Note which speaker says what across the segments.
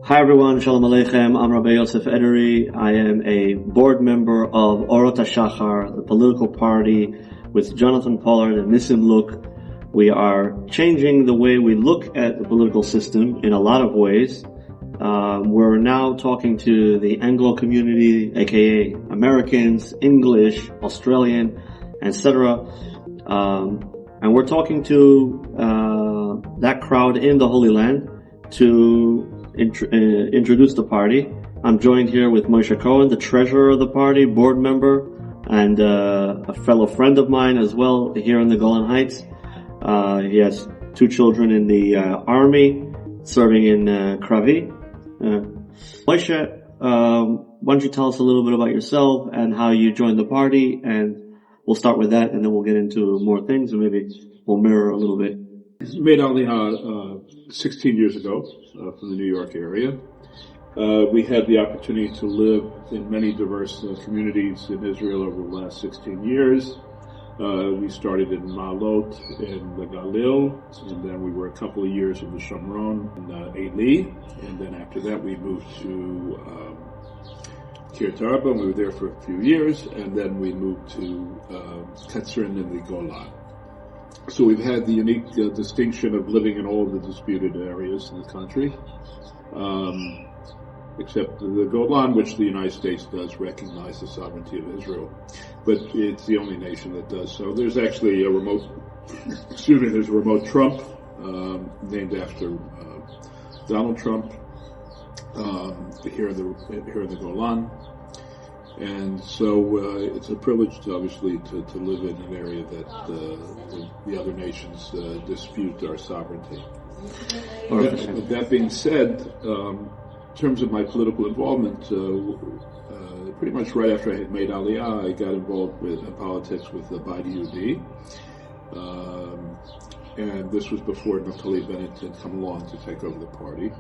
Speaker 1: Hi everyone, Shalom Aleichem. I'm Rabbi Yosef Ederi. I am a board member of Orot HaShachar, the political party with Jonathan Pollard and Nissim Luke. We are changing the way we look at the political system in a lot of ways. We're now talking to the Anglo community, aka Americans, English, Australian, etc. And we're talking to that crowd in the Holy Land to introduce the party. I'm joined here with Moshe Cohen, the treasurer of the party, board member, and a fellow friend of mine as well here in the Golan Heights. He has two children in the army, serving in Kravi. Moshe, why don't you tell us a little bit about yourself and how you joined the party, and we'll start with that, and then we'll get into more things, and maybe we'll mirror a little bit.
Speaker 2: Made Aliyah 16 years ago from the New York area. We had the opportunity to live in many diverse communities in Israel over the last 16 years. We started in Ma'alot in the Galil, and then we were a couple of years in the Shomron and Eli, and then after that we moved to Kiryat Arba, and we were there for a few years, and then we moved to Katzrin in the Golan. So we've had the unique distinction of living in all of the disputed areas in the country, except the Golan, which the United States does recognize the sovereignty of Israel, but it's the only nation that does so. There's actually a remote, there's a remote Trump, named after Donald Trump, here in the Golan. And so it's a privilege, obviously, to live in an area that the other nations dispute our sovereignty. That being said, in terms of my political involvement, pretty much right after I had made Aliyah, I got involved with politics with the Beit Yehudi. And this was before Naftali Bennett had come along to take over the party.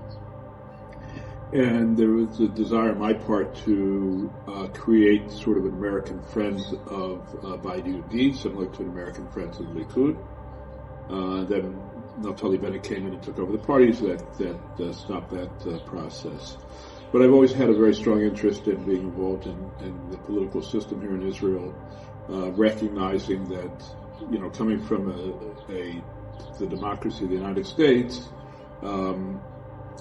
Speaker 2: And there was a desire on my part to create sort of an American friend of Beit Yehudi, similar to an American friend of the Likud. Then Naftali Bennett came in and took over the party, so that stopped that process. But I've always had a very strong interest in being involved in the political system here in Israel, recognizing that, coming from the democracy of the United States,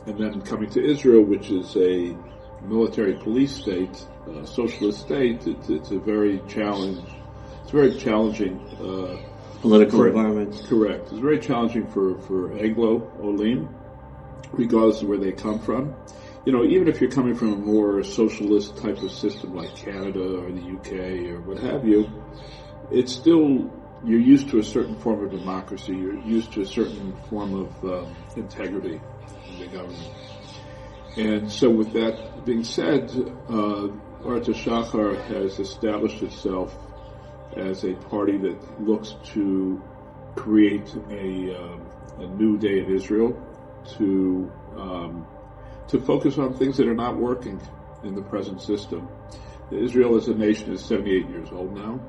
Speaker 2: and then coming to Israel, which is a military police state, socialist state, it's a very challenging
Speaker 1: political environment.
Speaker 2: Correct. It's very challenging for Anglo Olim, regardless of where they come from. Even if you're coming from a more socialist type of system like Canada or the UK or what have you, it's still, you're used to a certain form of democracy. You're used to a certain form of integrity in the government. And so with that being said, Orot HaShachar has established itself as a party that looks to create a new day in Israel, to focus on things that are not working in the present system. Israel as a nation is 78 years old now,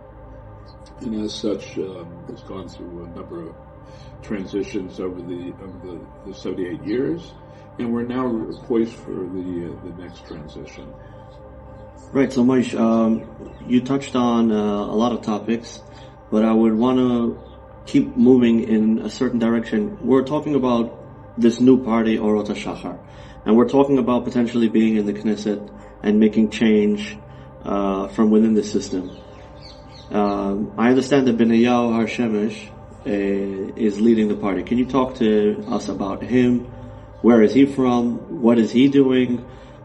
Speaker 2: and as such has gone through a number of transitions over the 78 years, and we're now poised for the next transition.
Speaker 1: Right, so Moshe, you touched on a lot of topics, but I would want to keep moving in a certain direction. We're talking about this new party, Orot HaShachar, and we're talking about potentially being in the Knesset and making change from within the system. I understand that Benyahu Har-Shemesh is leading the party. Can you talk to us about him? Where is he from? What is he doing?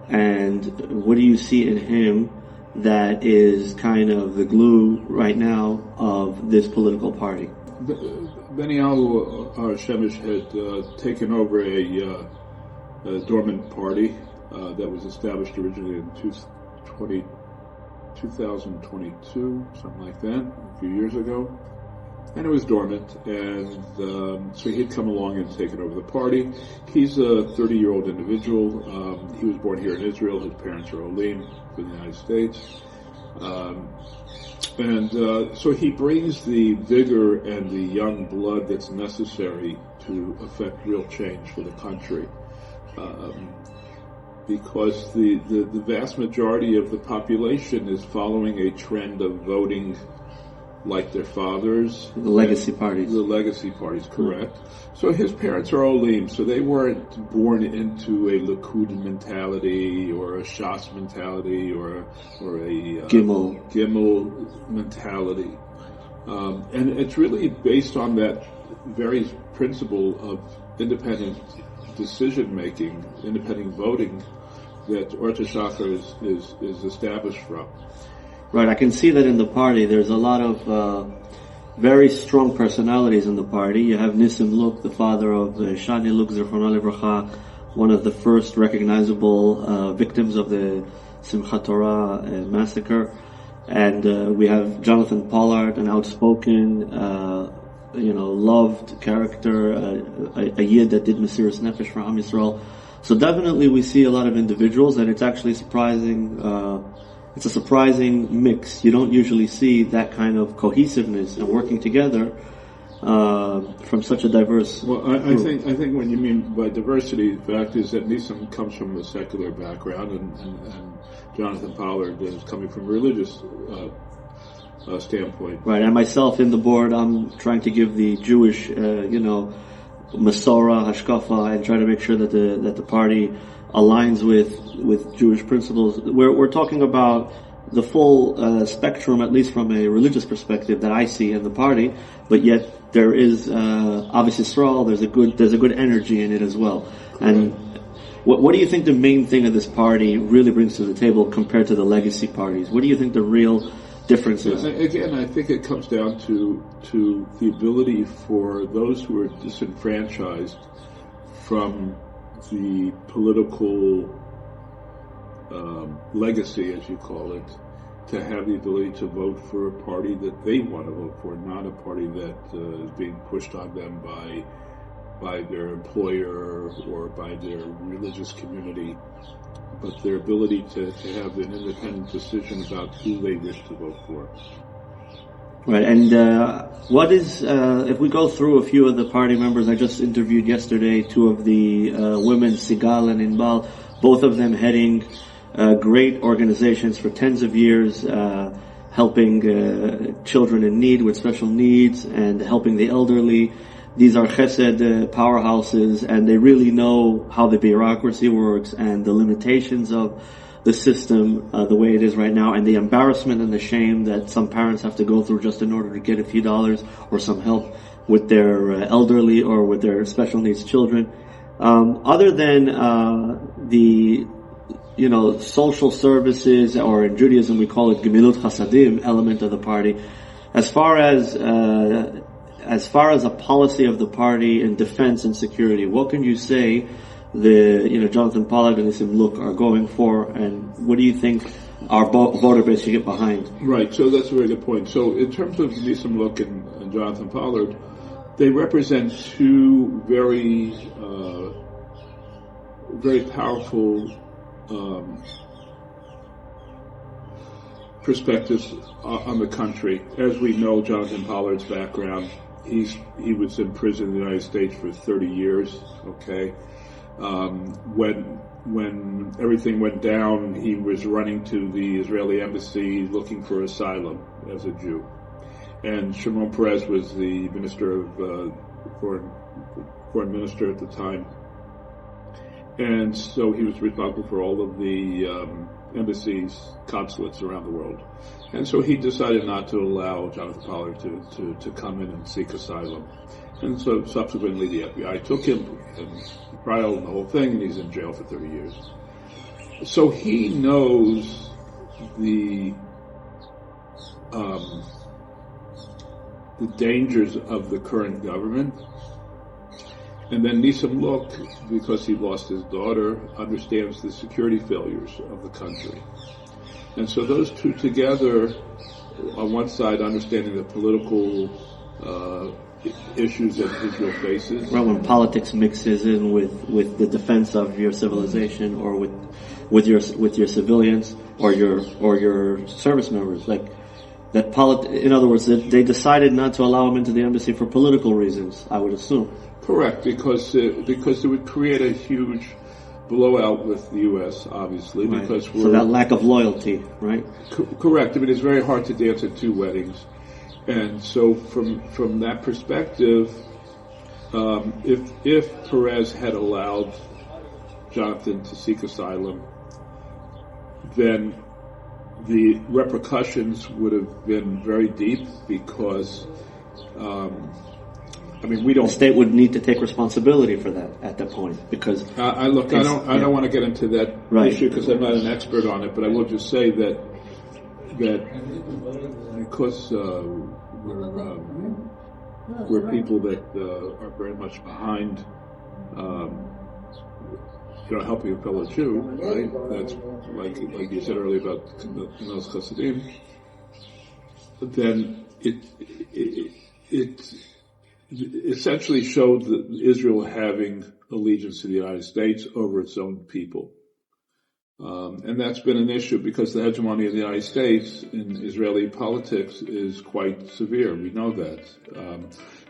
Speaker 1: And what do you see in him that is kind of the glue right now of this political party?
Speaker 2: Benyahu Har-Shemesh had taken over a dormant party that was established originally in 2022, something like that, a few years ago. And it was dormant, and so he'd come along and taken over the party. He's a 30-year-old individual. He was born here in Israel. His parents are Olim from the United States. And so he brings the vigor and the young blood that's necessary to affect real change for the country. because the vast majority of the population is following a trend of voting like their fathers.
Speaker 1: The legacy parties.
Speaker 2: The legacy parties, correct. So his parents are Olim, so they weren't born into a Likud mentality or a Shas mentality or a Gimel mentality. And it's really based on that very principle of independent decision-making, independent voting that Orot HaShachar is established from.
Speaker 1: Right, I can see that in the party. There's a lot of very strong personalities in the party. You have Nissim Luk, the father of Shani Luk, Zechrono Livracha, one of the first recognizable victims of the Simchat Torah massacre. And we have Jonathan Pollard, an outspoken, loved character, a Yid that did Mesiras Nefesh for Am Yisrael. So definitely we see a lot of individuals, and it's actually surprising. It's a surprising mix. You don't usually see that kind of cohesiveness and working together from such a diverse.
Speaker 2: Well, I think when you mean by diversity, the fact is that Nissim comes from a secular background, and Jonathan Pollard is coming from a religious standpoint.
Speaker 1: Right, and myself in the board, I'm trying to give the Jewish, Masorah, Hashkafa, and try to make sure that the party aligns with Jewish principles. We're talking about the full spectrum, at least from a religious perspective, that I see in the party. But yet there is obviously Yisrael. There's a good energy in it as well. And what do you think the main thing of this party really brings to the table compared to the legacy parties? What do you think the real difference is?
Speaker 2: Again, I think it comes down to the ability for those who are disenfranchised from the political legacy, as you call it, to have the ability to vote for a party that they want to vote for, not a party that is being pushed on them by their employer or by their religious community, but their ability to have an independent decision about who they wish to vote for.
Speaker 1: Right, and what is, if we go through a few of the party members, I just interviewed yesterday two of the women, Sigal and Inbal, both of them heading great organizations for tens of years, helping children in need with special needs and helping the elderly. These are chesed powerhouses, and they really know how the bureaucracy works and the limitations of the system the way it is right now, and the embarrassment and the shame that some parents have to go through just in order to get a few dollars or some help with their elderly or with their special needs children. Other than the social services, or in Judaism we call it Gemilut Chasadim element of the party, as far as a policy of the party in defense and security, what can you say Jonathan Pollard and Nissim Luk are going for, and what do you think our voter base should get behind?
Speaker 2: Right, so that's a very good point. So in terms of Nissim Luk and Jonathan Pollard, they represent two very powerful perspectives on the country. As we know, Jonathan Pollard's background, he was in prison in the United States for 30 years, okay? When everything went down, he was running to the Israeli embassy looking for asylum as a Jew. And Shimon Peres was the minister of foreign minister at the time. And so he was responsible for all of the embassies, consulates around the world. And so he decided not to allow Jonathan Pollard to come in and seek asylum. And so subsequently the FBI took him and trial and the whole thing, and he's in jail for 30 years. So he knows the dangers of the current government. And then Nissim Luk, because he lost his daughter, understands the security failures of the country. And so those two together, on one side understanding the political issues that Israel faces.
Speaker 1: Right, when politics mixes in with the defense of your civilization, or with your civilians or your service members, like that. In other words, they decided not to allow him into the embassy for political reasons, I would assume.
Speaker 2: Correct, because it would create a huge blowout with the U.S., obviously,
Speaker 1: right.
Speaker 2: because we're...
Speaker 1: So that lack of loyalty, right?
Speaker 2: Correct. I mean, it's very hard to dance at two weddings. And so from that perspective, if Perez had allowed Jonathan to seek asylum, then the repercussions would have been very deep because, we don't.
Speaker 1: The state would need to take responsibility for that at that point because.
Speaker 2: I don't want to get into that issue because I'm not an expert on it, but I will just say that because we're people that are very much behind. Helping a fellow Jew, right? That's like you said earlier about Nos Chassidim. Then it essentially showed that Israel having allegiance to the United States over its own people, and that's been an issue because the hegemony of the United States in Israeli politics is quite severe. We know that.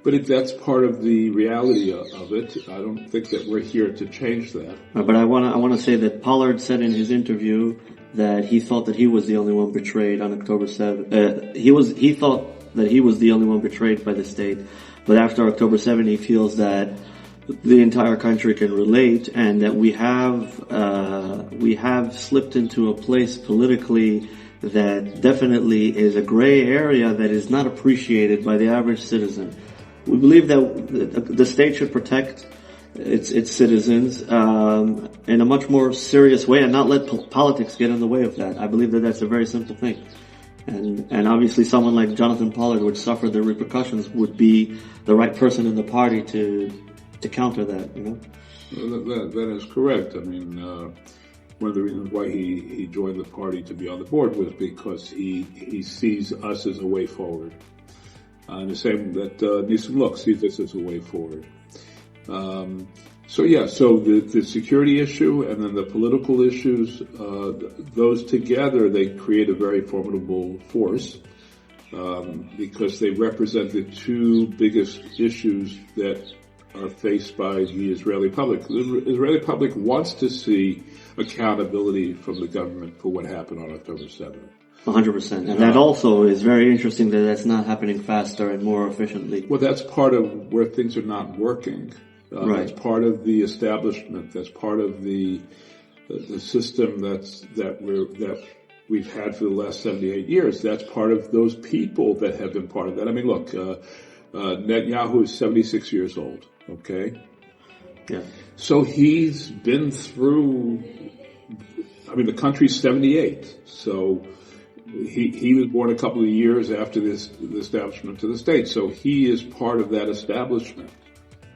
Speaker 2: But that's part of the reality of it. I don't think that we're here to change that.
Speaker 1: But I want to say that Pollard said in his interview that he thought that he was the only one betrayed on October 7th. He thought that he was the only one betrayed by the state. But after October 7th, he feels that the entire country can relate and that we have slipped into a place politically that definitely is a gray area that is not appreciated by the average citizen. We believe that the state should protect its citizens in a much more serious way and not let politics get in the way of that. I believe that that's a very simple thing. And obviously someone like Jonathan Pollard would suffer the repercussions, would be the right person in the party to counter that,
Speaker 2: That is correct. I mean, one of the reasons why he joined the party to be on the board was because he sees us as a way forward. The same that Nissim Luch sees this as a way forward. So the security issue and then the political issues, those together, they create a very formidable force because they represent the two biggest issues that are faced by the Israeli public. The Israeli public wants to see accountability from the government for what happened on October 7th.
Speaker 1: 100%. And that also is very interesting that that's not happening faster and more efficiently.
Speaker 2: Well, that's part of where things are not working.
Speaker 1: Right.
Speaker 2: That's part of the establishment. That's part of the system that we've had for the last 78 years. That's part of those people that have been part of that. I mean, look, Netanyahu is 76 years old. Okay.
Speaker 1: Yeah.
Speaker 2: So he's been through. I mean, the country's 78. So. He was born a couple of years after the establishment of the state, so he is part of that establishment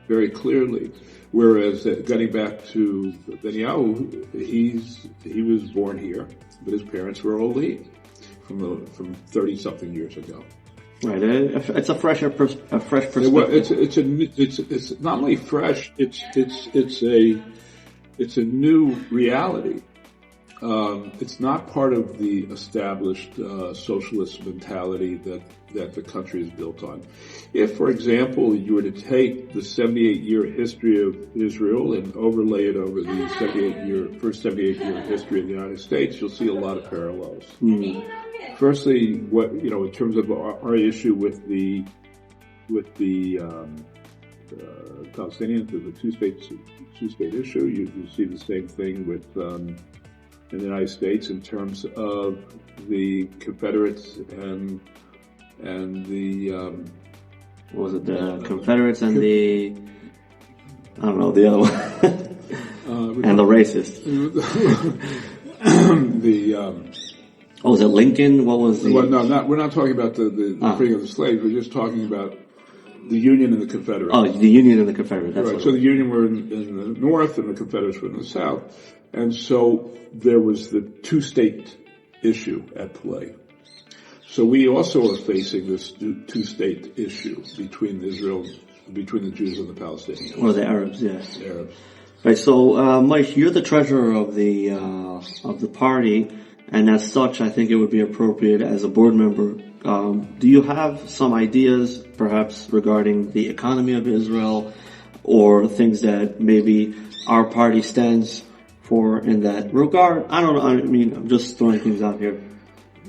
Speaker 2: very clearly. Whereas getting back to Netanyahu, he was born here, but his parents were Olim from 30-something years ago.
Speaker 1: Right, it's a fresh perspective.
Speaker 2: Well, it's not only fresh; it's a new reality. It's not part of the established socialist mentality that the country is built on. If, for example, you were to take the 78-year history of Israel and overlay it over the first 78-year history of the United States, you'll see a lot of parallels. Mm-hmm. Firstly, in terms of our issue with the Palestinians, the two-state issue, you see the same thing with. In the United States, in terms of the Confederates and the
Speaker 1: what was it? The Confederates and the I don't know the other one and the racists. Was it Lincoln? What was the?
Speaker 2: Well, no, we're not talking about the freeing of the slaves. We're just talking about the Union and the Confederates.
Speaker 1: Oh, the Union and the Confederates. That's
Speaker 2: right. So the Union were in the north, and the Confederates were in the south. And so there was the two-state issue at play. So we also are facing this two-state issue between the Jews and the Palestinians.
Speaker 1: Or the Arabs, yes.
Speaker 2: The Arabs.
Speaker 1: Right. So, Mike, you're the treasurer of the party, and as such, I think it would be appropriate as a board member. Do you have some ideas, perhaps, regarding the economy of Israel, or things that maybe our party stands for in that regard? I don't know. I mean, I'm just throwing things out here.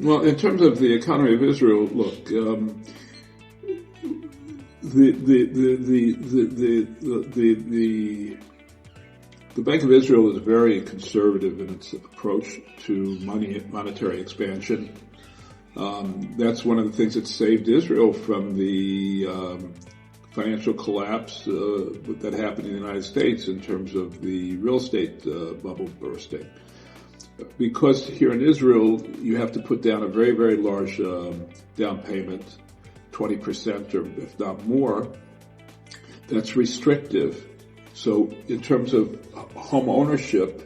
Speaker 2: Well, in terms of the economy of Israel, look, the Bank of Israel is very conservative in its approach to monetary expansion. That's one of the things that saved Israel from the financial collapse that happened in the United States in terms of the real estate bubble bursting. Because here in Israel, you have to put down a very, very large down payment, 20% or if not more. That's restrictive. So in terms of home ownership,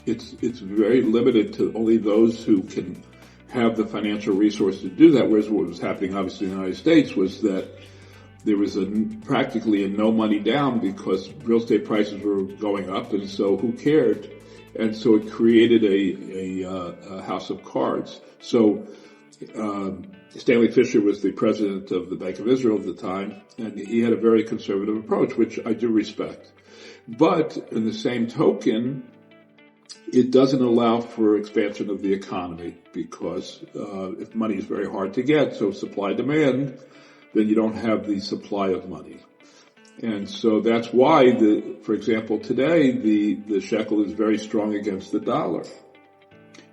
Speaker 2: it's very limited to only those who can have the financial resources to do that. Whereas what was happening obviously in the United States was that there was practically a no money down because real estate prices were going up, and so who cared? And so it created a house of cards. So Stanley Fischer was the president of the Bank of Israel at the time, and he had a very conservative approach, which I do respect. But in the same token, it doesn't allow for expansion of the economy because if money is very hard to get, so supply-demand, then you don't have the supply of money. And so that's why, for example, today the shekel is very strong against the dollar.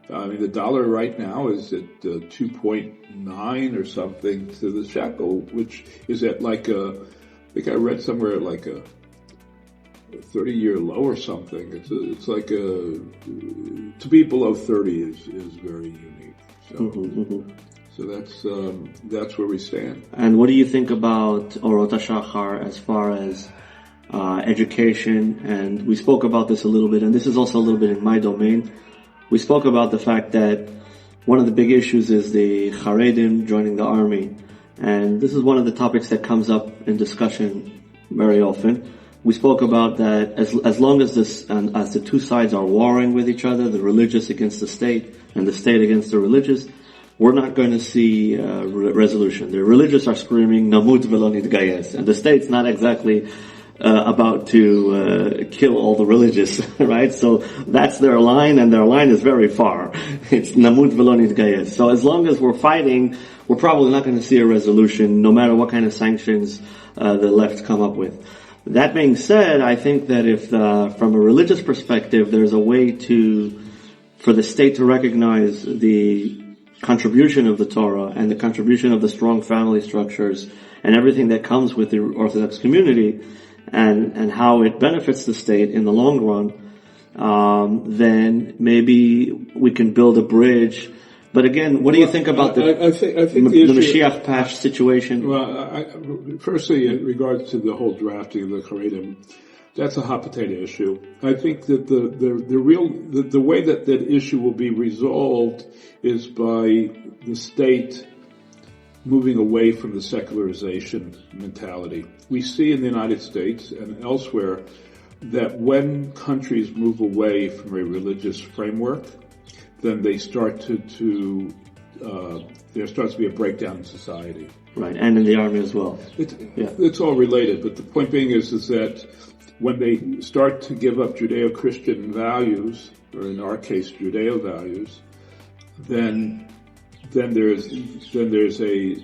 Speaker 2: I mean, the dollar right now is at 2.9 or something to the shekel, which is at I think I read somewhere like a 30-year low or something. It's like to be below 30 is very unique. So. So that's where we stand.
Speaker 1: And what do you think about Orot HaShachar as far as education? And we spoke about this a little bit, and this is also a little bit in my domain. We spoke about the fact that one of the big issues is the Haredim joining the army. And this is one of the topics that comes up in discussion very often. We spoke about that as long as as the two sides are warring with each other, the religious against the state and the state against the religious, we're not going to see resolution. The religious are screaming "Namut velo nitgayes," and the state's not exactly about to kill all the religious, right? So that's their line, and their line is very far. It's "Namut velo nitgayes." So as long as we're fighting, we're probably not going to see a resolution, no matter what kind of sanctions the left come up with. That being said, I think that if from a religious perspective, there's a way for the state to recognize the contribution of the Torah and the contribution of the strong family structures and everything that comes with the Orthodox community and how it benefits the state in the long run, then maybe we can build a bridge. But again, what do you think about the Mashiach Pash situation?
Speaker 2: Well, firstly, in regards to the whole drafting of the Haredim, that's a hot potato issue. I think that the way that issue will be resolved is by the state moving away from the secularization mentality. We see in the United States and elsewhere that when countries move away from a religious framework, then they start there starts to be a breakdown in society.
Speaker 1: Right, and in the army as well.
Speaker 2: It's all related, but the point being is that when they start to give up Judeo-Christian values, or in our case, Judeo values, then there's a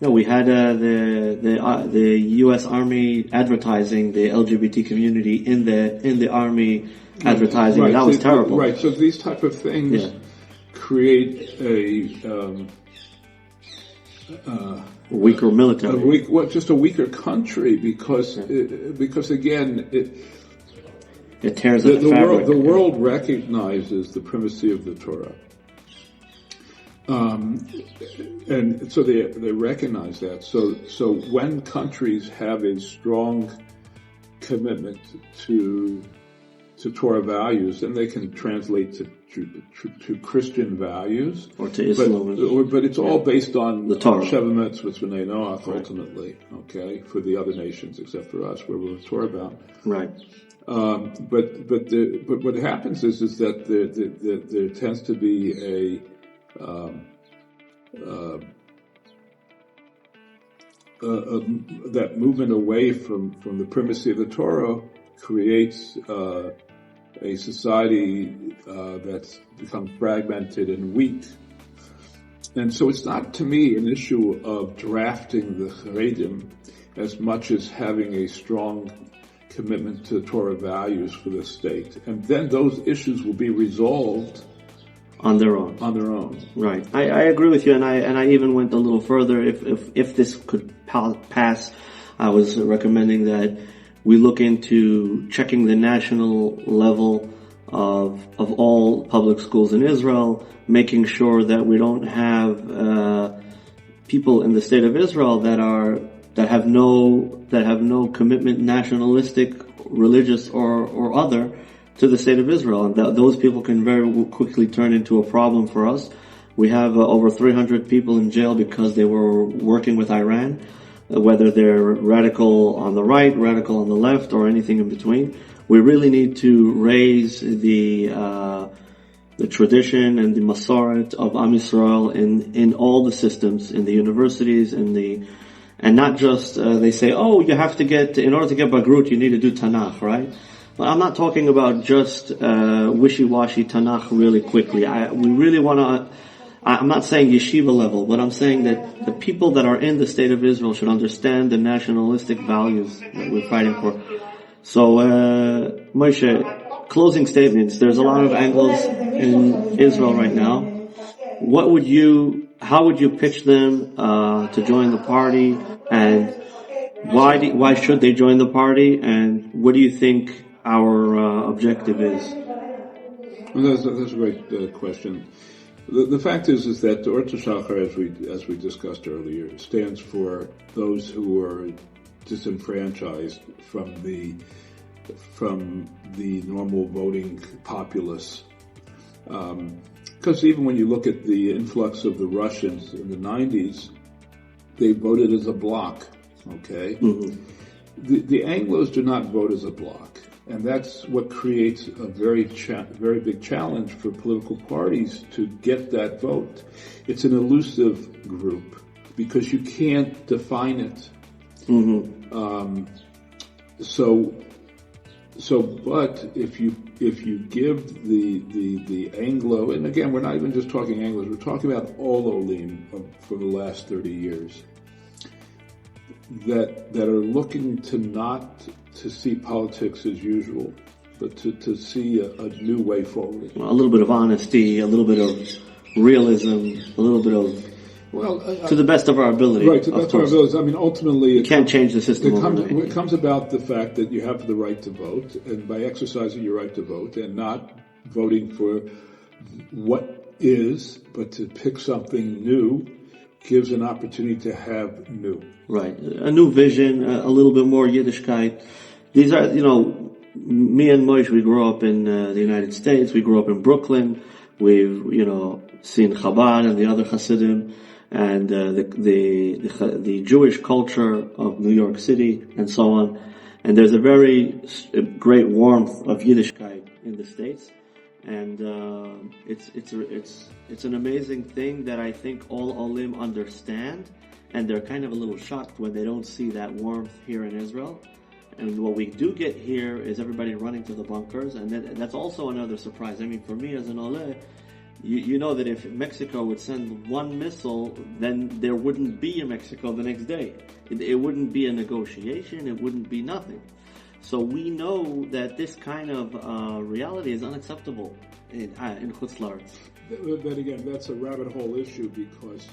Speaker 1: no, we had the U.S. Army advertising the LGBT community in the Army advertising, and that was terrible.
Speaker 2: Right. So these type of things create a
Speaker 1: weaker military,
Speaker 2: just a weaker country because again
Speaker 1: it tears up the fabric.
Speaker 2: The world recognizes the primacy of the Torah. And so they recognize that. So when countries have a strong commitment to Torah values, then they can translate to Christian values
Speaker 1: or to Islam.
Speaker 2: But it's all based on
Speaker 1: the Torah.
Speaker 2: Sheva mitzvot b'nei Noach, ultimately. Okay, for the other nations except for us, where we're Torah bound.
Speaker 1: Right.
Speaker 2: But what happens is that there tends to be that movement away from the primacy of the Torah creates a society that's become fragmented and weak. And so it's not, to me, an issue of drafting the Haredim as much as having a strong commitment to Torah values for the state. And then those issues will be resolved
Speaker 1: on their own. Right. I agree with you, and I even went a little further. If this could pass, I was recommending that we look into checking the national level of all public schools in Israel, making sure that we don't have people in the state of Israel that have no commitment, nationalistic, religious or other, to the state of Israel, and those people can very quickly turn into a problem for us. We have over 300 people in jail because they were working with Iran, whether they're radical on the right, radical on the left, or anything in between. We really need to raise the tradition and the Masoret of Am Yisrael in all the systems, in the universities, and not just they say, oh, you have to in order to get Bagrut, you need to do Tanakh, right? But I'm not talking about just wishy-washy Tanakh really quickly. We really want to. I'm not saying yeshiva level, but I'm saying that the people that are in the state of Israel should understand the nationalistic values that we're fighting for. So, Moshe, closing statements. There's a lot of Anglos in Israel right now. How would you pitch them to join the party, and why should they join the party, and what do you think our objective is?
Speaker 2: Well, that's a great question. The fact is that the Orot HaShachar, as we discussed earlier, stands for those who are disenfranchised from the normal voting populace. Because even when you look at the influx of the Russians in the 90s, they voted as a bloc. Okay,
Speaker 1: mm-hmm.
Speaker 2: The Anglos do not vote as a bloc. And that's what creates a very big challenge for political parties to get that vote. It's an elusive group because you can't define it.
Speaker 1: Mm-hmm.
Speaker 2: But if you give the Anglo, and again, we're not even just talking Anglos, we're talking about all Olim for the last 30 years, that are looking to see politics as usual, but to see a new way forward.
Speaker 1: A little bit of honesty, a little bit of realism, a little bit of to the best of our ability.
Speaker 2: Right, to the best of our abilities. I mean, ultimately,
Speaker 1: you can't change the system.
Speaker 2: It comes about the fact that you have the right to vote, and by exercising your right to vote and not voting for what is, but to pick something new, gives an opportunity to have new.
Speaker 1: Right, a new vision, a little bit more Yiddishkeit. These are, me and Moshe, we grew up in the United States. We grew up in Brooklyn. We've, seen Chabad and the other Hasidim, and the Jewish culture of New York City and so on. And there's a very great warmth of Yiddishkeit in the States, and it's an amazing thing that I think all Olim understand, and they're kind of a little shocked when they don't see that warmth here in Israel. And what we do get here is everybody running to the bunkers, and that's also another surprise. I mean, for me as an Ole, you know that if Mexico would send one missile, then there wouldn't be a Mexico the next day. It wouldn't be a negotiation, it wouldn't be nothing. So we know that this kind of reality is unacceptable in Chutz La'aretz.
Speaker 2: But again, that's a rabbit hole issue because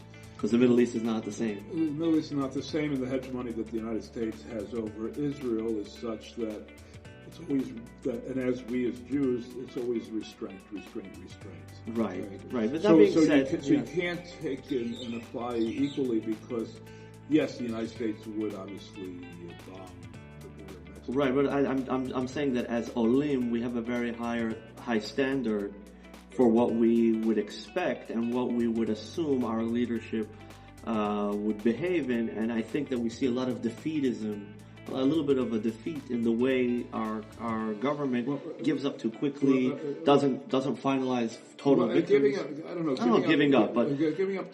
Speaker 1: the Middle East is not the same.
Speaker 2: The Middle East is not the same, and the hegemony that the United States has over Israel is such that it's always and as we as Jews, it's always restraint.
Speaker 1: Right. But that being said,
Speaker 2: you can't take and apply equally because, yes, the United States would obviously bomb the border of Mexico.
Speaker 1: Right, but I'm saying that as Olim, we have a very high standard for what we would expect and what we would assume our leadership would behave in, and I think that we see a lot of defeatism, a little bit of a defeat in the way our government gives up too quickly, doesn't finalize total victories. Giving up, but
Speaker 2: giving up.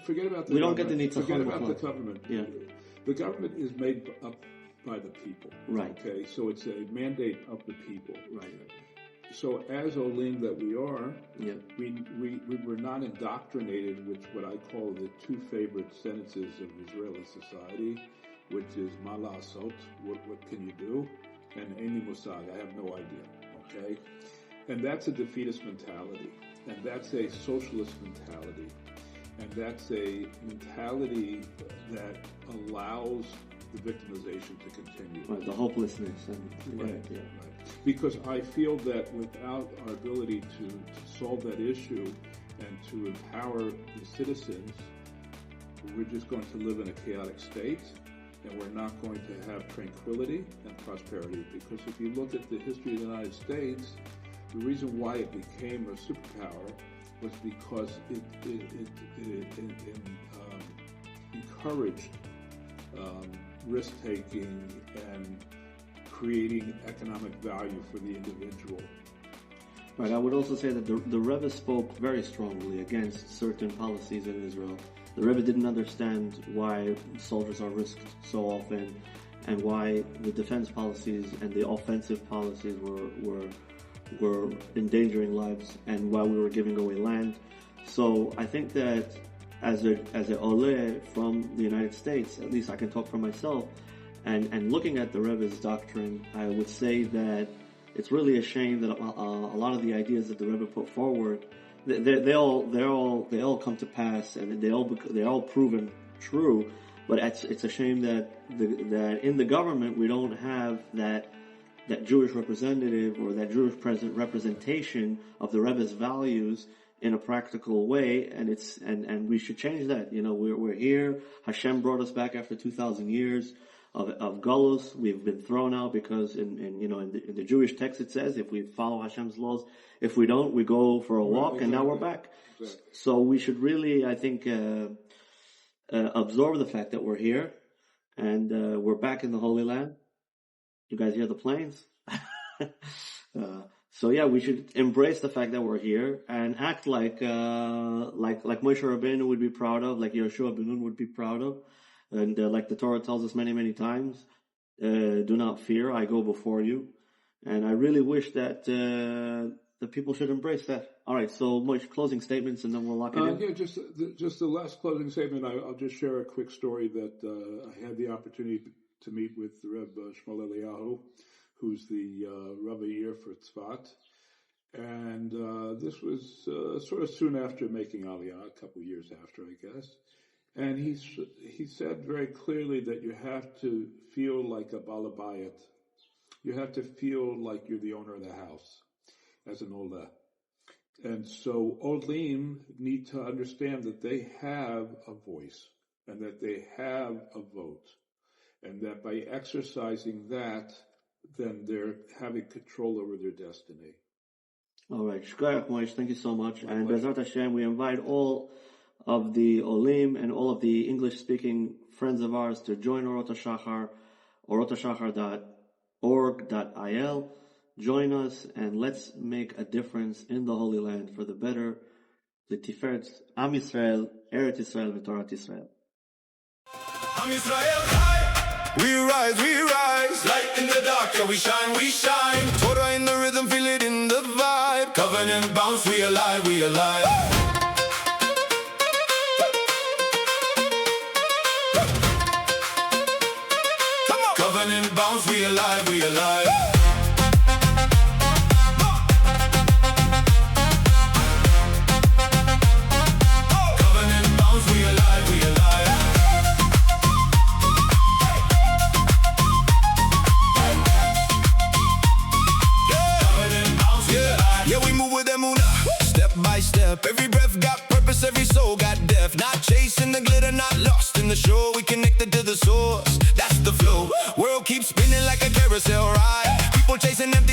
Speaker 2: Forget about the.
Speaker 1: We don't get the nitzachon.
Speaker 2: Forget about the government.
Speaker 1: Yeah,
Speaker 2: the government is made up by the people.
Speaker 1: Right.
Speaker 2: Okay, so it's a mandate of the people.
Speaker 1: Right.
Speaker 2: So as Olim that we are,
Speaker 1: Yeah.
Speaker 2: we were not indoctrinated with what I call the two favorite sentences of Israeli society, which is "Ma la'asot," what can you do, and "Eini musag," I have no idea. Okay, and that's a defeatist mentality, and that's a socialist mentality, and that's a mentality that allows the victimization to continue.
Speaker 1: Right, the hopelessness.
Speaker 2: Right. Because I feel that without our ability to solve that issue and to empower the citizens, we're just going to live in a chaotic state, and we're not going to have tranquility and prosperity. Because if you look at the history of the United States, the reason why it became a superpower was because it encouraged risk-taking and creating economic value for the individual.
Speaker 1: Right. I would also say that the Rebbe spoke very strongly against certain policies in Israel. The Rebbe didn't understand why soldiers are risked so often, and why the defense policies and the offensive policies were endangering lives, and why we were giving away land. So I think that as a Ole from the United States, at least I can talk for myself, and looking at the Rebbe's doctrine, I would say that it's really a shame that a lot of the ideas that the Rebbe put forward, they all come to pass, and they're all proven true. But it's a shame that in the government we don't have that Jewish representative or that Jewish representation of the Rebbe's values in a practical way, and we should change that. You know, we're here. Hashem brought us back after 2,000 years of galus. We've been thrown out because in the Jewish text it says if we follow Hashem's laws, if we don't, we go for a walk, exactly. And now we're back. Exactly. So we should really, I think, absorb the fact that we're here and we're back in the Holy Land. You guys hear the planes? So yeah, we should embrace the fact that we're here and act like Moshe Rabbeinu would be proud of, like Yehoshua ben Nun would be proud of, and like the Torah tells us many, many times, do not fear, I go before you. And I really wish that the people should embrace that. All right, so Moshe, closing statements, and then we'll lock it in.
Speaker 2: Yeah, just the last closing statement. I'll just share a quick story that I had the opportunity to meet with the Reb Shmuel Eliyahu, who's the Rabbi Year for Tzfat. And this was sort of soon after making Aliyah, a couple years after, I guess. And he said very clearly that you have to feel like a balabayat. You have to feel like you're the owner of the house as an Ola. And so Olim need to understand that they have a voice and that they have a vote. And that by exercising that, then they're having control over their destiny.
Speaker 1: All right. Shkoyach Moshe, thank you so much. And Bezrat Hashem, we invite all of the Olim and all of the English-speaking friends of ours to join Orot HaShachar, orothashachar.org.il. Join us and let's make a difference in the Holy Land for the better. The Tiferet Am Yisrael, Eretz Yisrael, V'Torat Yisrael.
Speaker 3: Am Yisrael high. We rise, light in the dark, yeah, we shine. Torah in the rhythm, feel it in the vibe. Covenant bounce, we alive. Covenant bounce, we alive. Covenant bounce, we alive. Yeah, we move with emunah, step by step. Every breath got purpose, every soul got depth. Not chasing the glitter, not lost in the show. We connected to the source, that's the flow. World keeps spinning like a carousel ride. People chasing empty